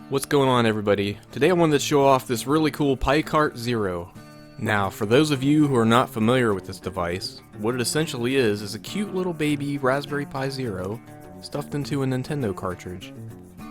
What's going on, everybody? Today I wanted to show off this really cool Pi Cart Zero. Now, for those of you who are not familiar with this device, what it essentially is a cute little baby Raspberry Pi Zero stuffed into a Nintendo cartridge.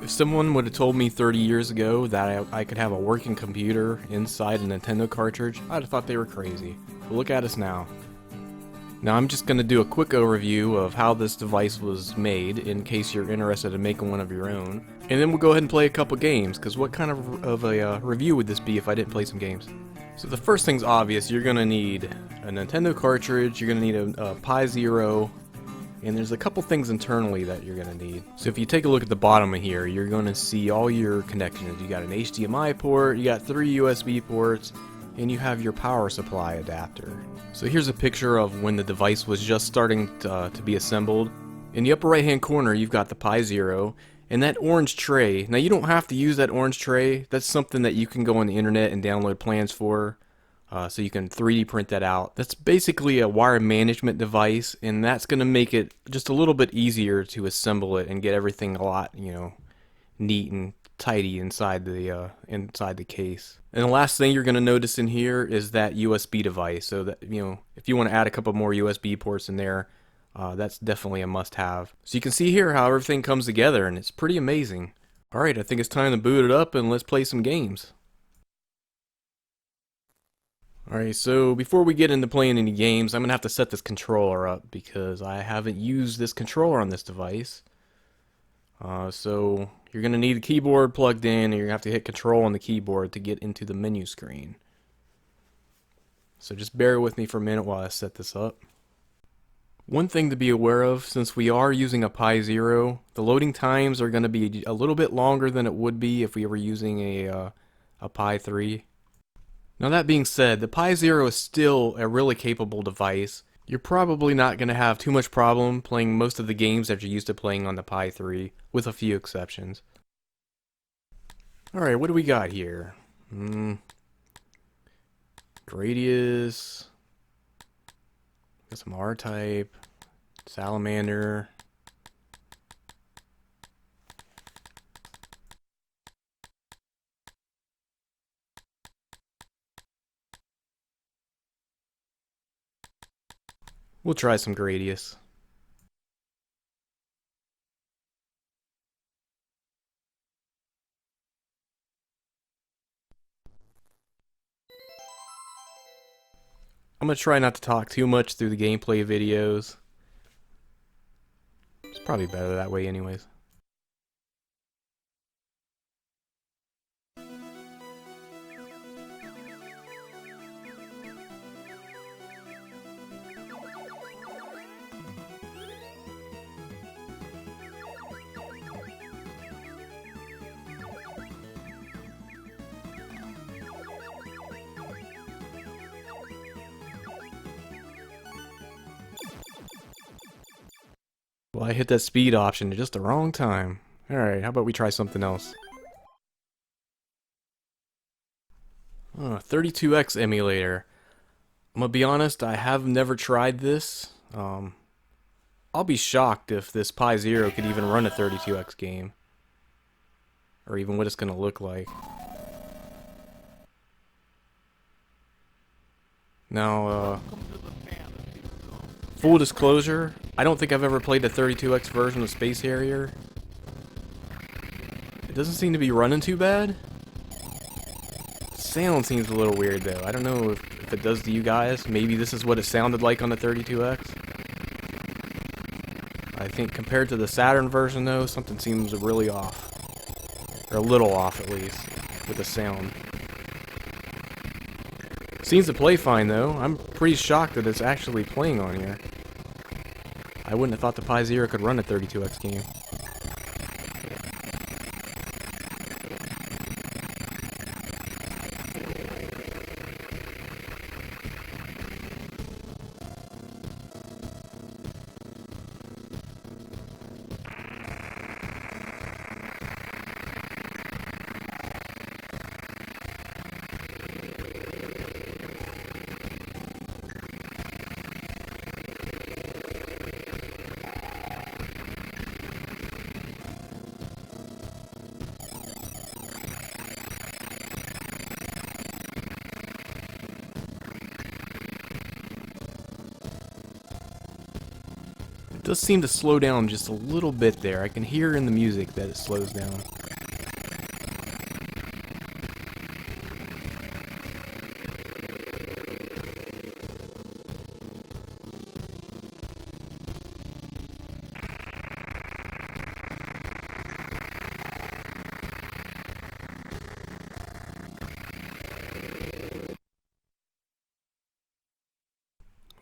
If someone would have told me 30 years ago that I could have a working computer inside a Nintendo cartridge, I'd have thought they were crazy. But look at us now. Now I'm just going to do a quick overview of how this device was made in case you're interested in making one of your own. And then we'll go ahead and play a couple games, because what kind of a review would this be if I didn't play some games? So the first thing's obvious. You're going to need a Nintendo cartridge, you're going to need a Pi Zero, and there's a couple things internally that you're going to need. So if you take a look at the bottom of here, you're going to see all your connections. You got an HDMI port, you got 3 USB ports, and you have your power supply adapter. So here's a picture of when the device was just starting to be assembled. In the upper right hand corner you've got the Pi Zero and that orange tray. Now you don't have to use that orange tray. That's something that you can go on the internet and download plans for. So you can 3D print that out. That's basically a wire management device, and that's going to make it just a little bit easier to assemble it and get everything a lot, neat and tidy inside the case. And the last thing you're going to notice in here is that USB device. So that, if you want to add a couple more USB ports in there, that's definitely a must-have. So you can see here how everything comes together, and it's pretty amazing. Alright, I think it's time to boot it up and let's play some games. Alright, so before we get into playing any games, I'm going to have to set this controller up because I haven't used this controller on this device. So you're going to need a keyboard plugged in, and you're going to have to hit control on the keyboard to get into the menu screen. So just bear with me for a minute while I set this up. One thing to be aware of, since we are using a Pi Zero, the loading times are going to be a little bit longer than it would be if we were using a Pi 3. Now that being said, the Pi Zero is still a really capable device. You're probably not going to have too much problem playing most of the games that you're used to playing on the Pi 3, with a few exceptions. Alright, what do we got here? Gradius, got some R-Type, Salamander. We'll try some Gradius. I'm going to try not to talk too much through the gameplay videos. It's probably better that way anyways. Well, I hit that speed option at just the wrong time. Alright, how about we try something else? 32X emulator. I'm gonna be honest, I have never tried this. I'll be shocked if this Pi Zero could even run a 32X game. Or even what it's gonna look like. Now, full disclosure, I don't think I've ever played the 32X version of Space Harrier. It doesn't seem to be running too bad. The sound seems a little weird though. I don't know if it does to you guys. Maybe this is what it sounded like on the 32X. I think compared to the Saturn version though, something seems really off. Or a little off at least, with the sound. Seems to play fine though. I'm pretty shocked that it's actually playing on here. I wouldn't have thought the Pi Zero could run a 32X game. does seem to slow down just a little bit there. I can hear in the music that it slows down.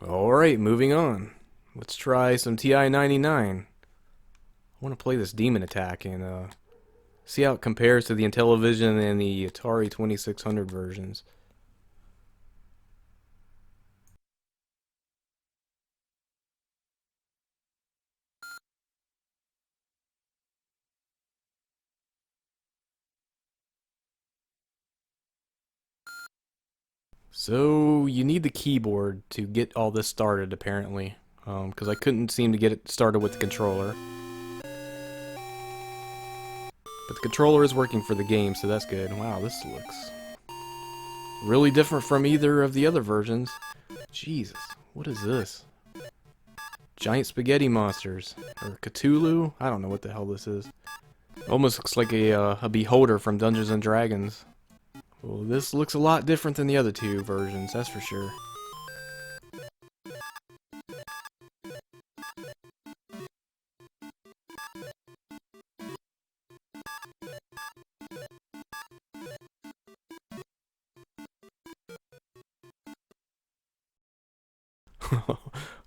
Alright, moving on. Let's try some TI-99. I want to play this Demon Attack and see how it compares to the Intellivision and the Atari 2600 versions. So, you need the keyboard to get all this started, apparently. Because I couldn't seem to get it started with the controller. But the controller is working for the game, so that's good. Wow, this looks really different from either of the other versions. Jesus, what is this? Giant spaghetti monsters. Or Cthulhu? I don't know what the hell this is. Almost looks like a beholder from Dungeons and Dragons. Well, this looks a lot different than the other two versions, that's for sure.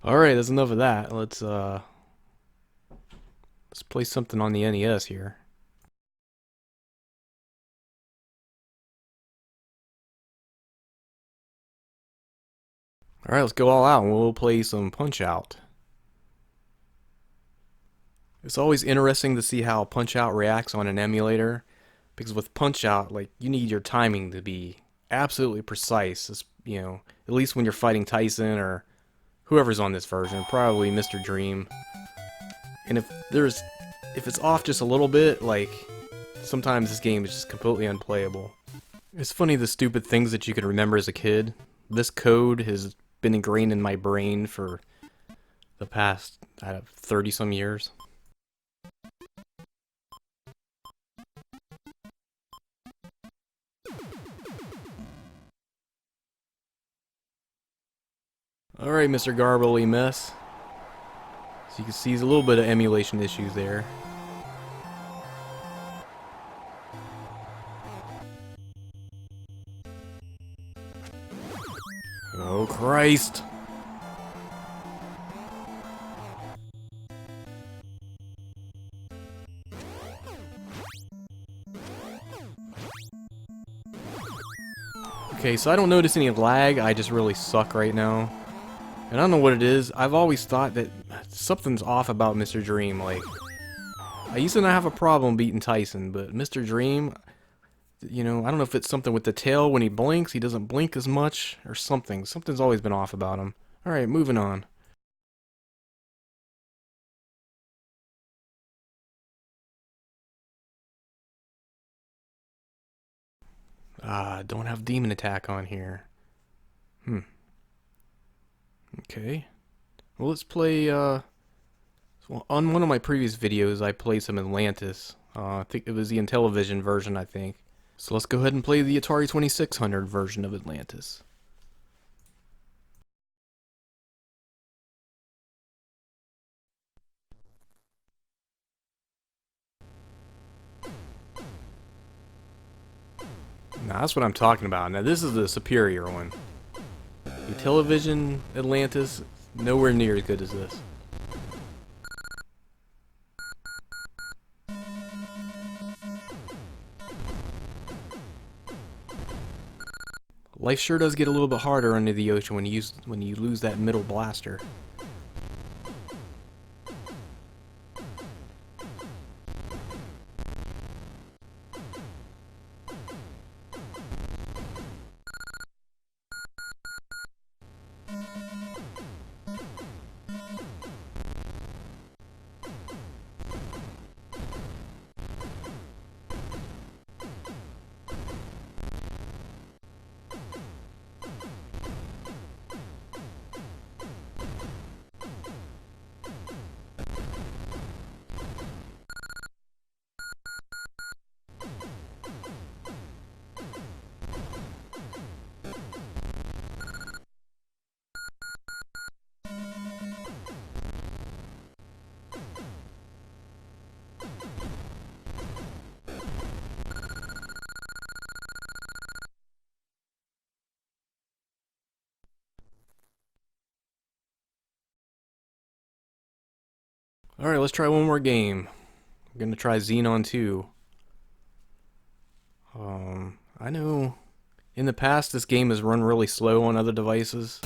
Alright, that's enough of that. Let's play something on the NES here. Alright, let's go all out and we'll play some Punch-Out. It's always interesting to see how Punch-Out reacts on an emulator, because with Punch-Out, like, you need your timing to be absolutely precise, you know, at least when you're fighting Tyson or whoever's on this version, probably Mr. Dream. And if it's off just a little bit, like, sometimes this game is just completely unplayable. It's funny the stupid things that you can remember as a kid. This code has been ingrained in my brain for the past, 30 some years. Alright, Mr. Garbly Mess. So you can see there's a little bit of emulation issues there. Oh, Christ! Okay, so I don't notice any lag, I just really suck right now. And I don't know what it is, I've always thought that something's off about Mr. Dream, like... I used to not have a problem beating Tyson, but Mr. Dream... You know, I don't know if it's something with the tail when he blinks, he doesn't blink as much, or something. Something's always been off about him. Alright, moving on. Don't have Demon Attack on here. Okay. Well, let's play, well, on one of my previous videos, I played some Atlantis. I think it was the Intellivision version, I think. So let's go ahead and play the Atari 2600 version of Atlantis. Now, that's what I'm talking about. Now, this is the superior one. The Intellivision Atlantis, nowhere near as good as this. Life sure does get a little bit harder under the ocean when you lose that middle blaster. Alright, let's try one more game. I'm gonna try Xenon 2. I know in the past this game has run really slow on other devices.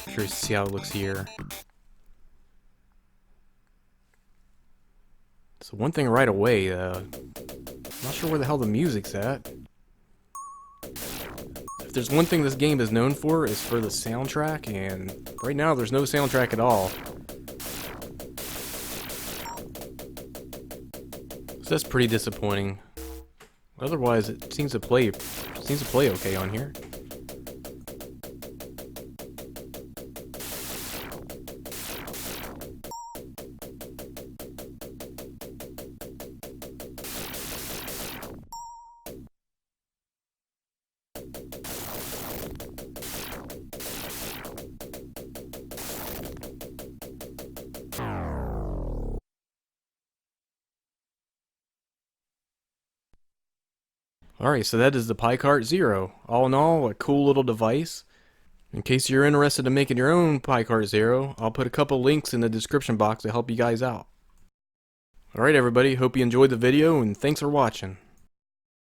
Curious to see how it looks here. So one thing right away, I'm not sure where the hell the music's at. If there's one thing this game is known for, is for the soundtrack, and right now there's no soundtrack at all. So that's pretty disappointing. Otherwise, it seems to play okay on here. Alright, so that is the Pi Cart Zero. All in all, a cool little device. In case you're interested in making your own Pi Cart Zero, I'll put a couple links in the description box to help you guys out. Alright everybody, hope you enjoyed the video and thanks for watching.